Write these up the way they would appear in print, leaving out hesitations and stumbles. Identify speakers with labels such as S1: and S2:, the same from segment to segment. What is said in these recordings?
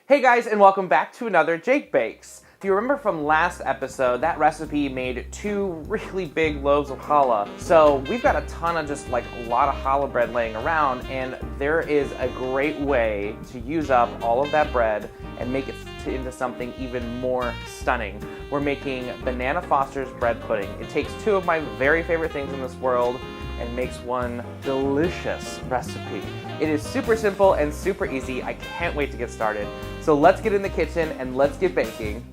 S1: Hey guys, and welcome back to another Jake Bakes. If you remember from last episode, that recipe made 2 really big loaves of challah. So we've got a ton of just like a lot of challah bread laying around, and there is a great way to use up all of that bread and make it into something even more stunning. We're making Banana Foster's bread pudding. It takes 2 of my very favorite things in this world and makes one delicious recipe. It is super simple and super easy. I can't wait to get started. So let's get in the kitchen and let's get baking.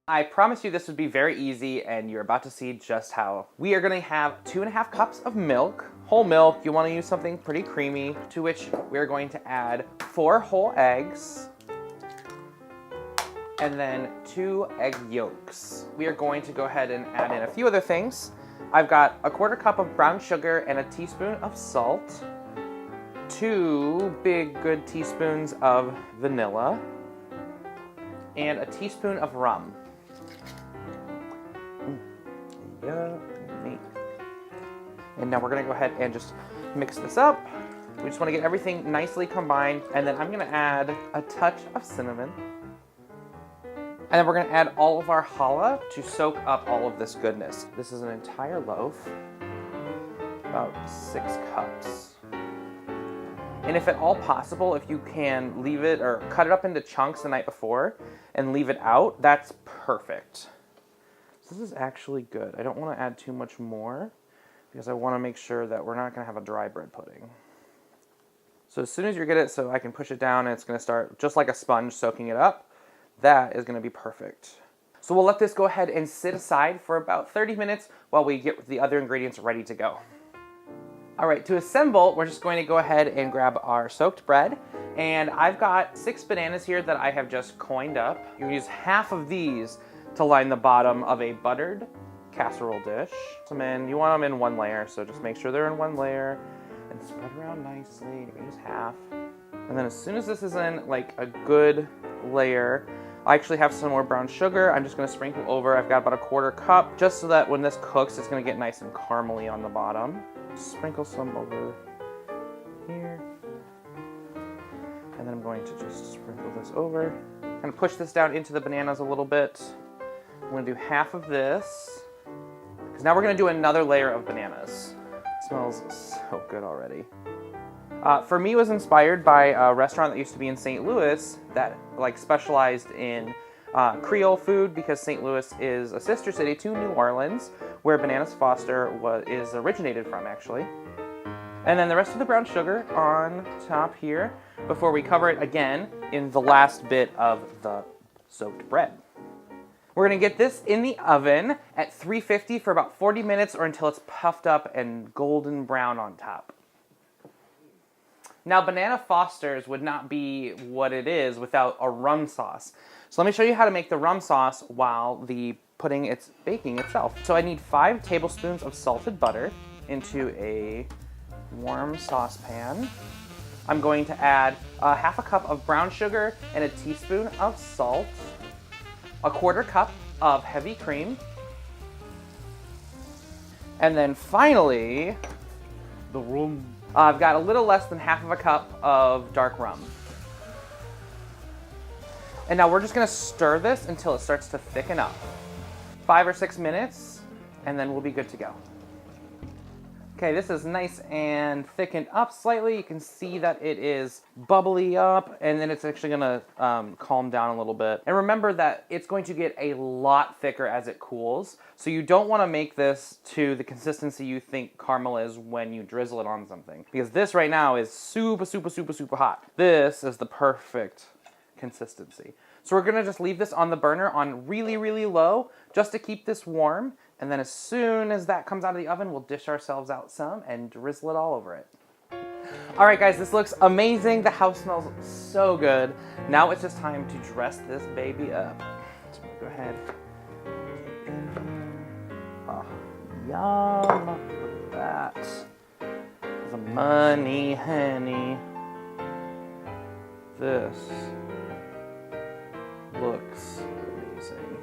S1: I promised you this would be very easy, and you're about to see just how. We are going to have 2.5 cups of milk, whole milk. You want to use something pretty creamy, to which we're going to add 4 whole eggs, and then 2 egg yolks. We are going to go ahead and add in a few other things. I've got a 1/4 cup of brown sugar and a teaspoon of salt, 2 big good teaspoons of vanilla, and a teaspoon of rum. Yeah, neat. And now we're gonna go ahead and just mix this up. We just wanna get everything nicely combined, and then I'm gonna add a touch of cinnamon. And then we're gonna add all of our challah to soak up all of this goodness. This is an entire loaf, about 6 cups. And if at all possible, if you can leave it or cut it up into chunks the night before and leave it out, that's perfect. This is actually good. I don't want to add too much more because I want to make sure that we're not going to have a dry bread pudding. So as soon as you get it so I can push it down and it's going to start just like a sponge soaking it up, that is going to be perfect. So we'll let this go ahead and sit aside for about 30 minutes while we get the other ingredients ready to go. All right, to assemble, we're just going to go ahead and grab our soaked bread. And I've got 6 bananas here that I have just coined up. You can use half of these to line the bottom of a buttered casserole dish. You want them in 1 layer, so just make sure they're in 1 layer and spread around nicely. You can use half. And then as soon as this is in like a good layer, I actually have some more brown sugar. I'm just gonna sprinkle over. I've got about a 1/4 cup, just so that when this cooks, it's gonna get nice and caramely on the bottom. Sprinkle some over here. And then I'm going to just sprinkle this over. I'm gonna push this down into the bananas a little bit. I'm gonna do half of this, because now we're gonna do another layer of bananas. It smells so good already. For me, it was inspired by a restaurant that used to be in St. Louis that like specialized in Creole food, because St. Louis is a sister city to New Orleans, where Banana Foster is originated from, actually. And then the rest of the brown sugar on top here before we cover it again in the last bit of the soaked bread. We're gonna get this in the oven at 350 for about 40 minutes or until it's puffed up and golden brown on top. Now, Banana Foster's would not be what it is without a rum sauce. So let me show you how to make the rum sauce while the pudding it's baking itself. So I need 5 tablespoons of salted butter into a warm saucepan. I'm going to add half a cup of brown sugar and a teaspoon of salt, a 1/4 cup of heavy cream, and then finally, the rum. I've got a little less than half of a cup of dark rum. And now we're just gonna stir this until it starts to thicken up. 5 or 6 minutes, and then we'll be good to go. Okay, this is nice and thickened up slightly. You can see that it is bubbly up, and then it's actually gonna calm down a little bit. And remember that it's going to get a lot thicker as it cools, so you don't wanna make this to the consistency you think caramel is when you drizzle it on something. Because this right now is super, super, super, super hot. This is the perfect consistency. So we're gonna just leave this on the burner on really, really low just to keep this warm. And then as soon as that comes out of the oven, we'll dish ourselves out some and drizzle it all over it. All right, guys, this looks amazing. The house smells so good. Now it's just time to dress this baby up. So I'm gonna go ahead. Oh, yum. Look at that. The money, honey. This looks amazing.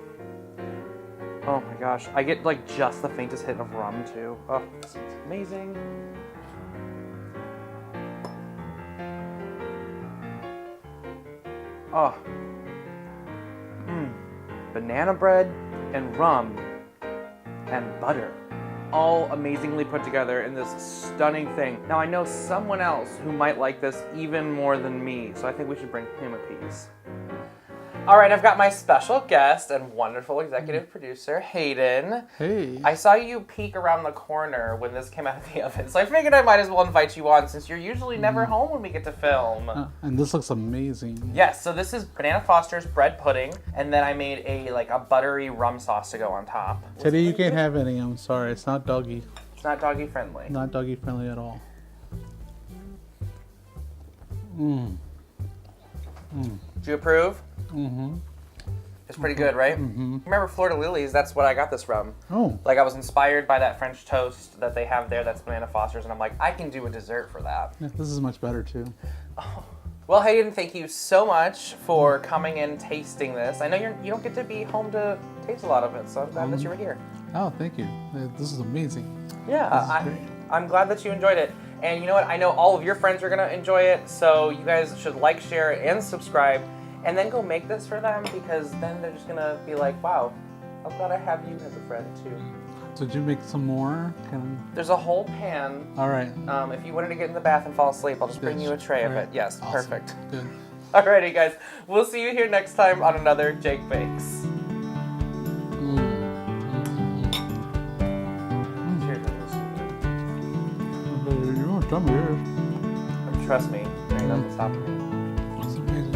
S1: Oh my gosh, I get like just the faintest hit of rum too. Oh, this is amazing. Oh, banana bread and rum and butter, all amazingly put together in this stunning thing. Now I know someone else who might like this even more than me, so I think we should bring him a piece. All right, I've got my special guest and wonderful executive producer, Hayden.
S2: Hey.
S1: I saw you peek around the corner when this came out of the oven, so I figured I might as well invite you on since you're usually never home when we get to film.
S2: And this looks amazing.
S1: Yes, so this is Banana Foster's bread pudding, and then I made a buttery rum sauce to go on top.
S2: Teddy, you can't have any. I'm sorry. It's not doggy.
S1: It's not doggy friendly.
S2: Not doggy friendly at all. Mmm.
S1: Do you approve?
S2: Mm-hmm.
S1: It's pretty good, right?
S2: Mm-hmm.
S1: Remember Fleur de Lilies? That's what I got this from.
S2: Oh.
S1: Like I was inspired by that French toast that they have there. That's Banana Foster's, and I'm like, I can do a dessert for that.
S2: Yeah, this is much better too.
S1: Oh. Well, Hayden, thank you so much for coming and tasting this. I know you don't get to be home to taste a lot of it, so I'm glad that you were here.
S2: Oh, thank you. This is amazing.
S1: Yeah, I'm glad that you enjoyed it. And you know what? I know all of your friends are going to enjoy it, so you guys should like, share, and subscribe, and then go make this for them, because then they're just going to be like, wow, I'm glad I have you as a friend, too.
S2: So did you make some more?
S1: There's a whole pan.
S2: All right.
S1: If you wanted to get in the bath and fall asleep, I'll just bring you a tray of it. Yes,
S2: awesome.
S1: Perfect.
S2: Good.
S1: Alrighty, guys. We'll see you here next time on another Jake Bakes. Trust me, there ain't nothing stopping me.
S2: It's amazing.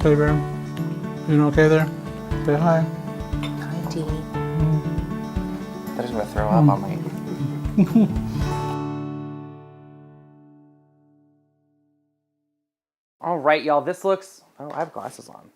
S2: Hey, Bear. You doing okay there? Say hi.
S3: Hi, Dee.
S1: They're just gonna throw up on me. All right, y'all. This looks. Oh, I have glasses on.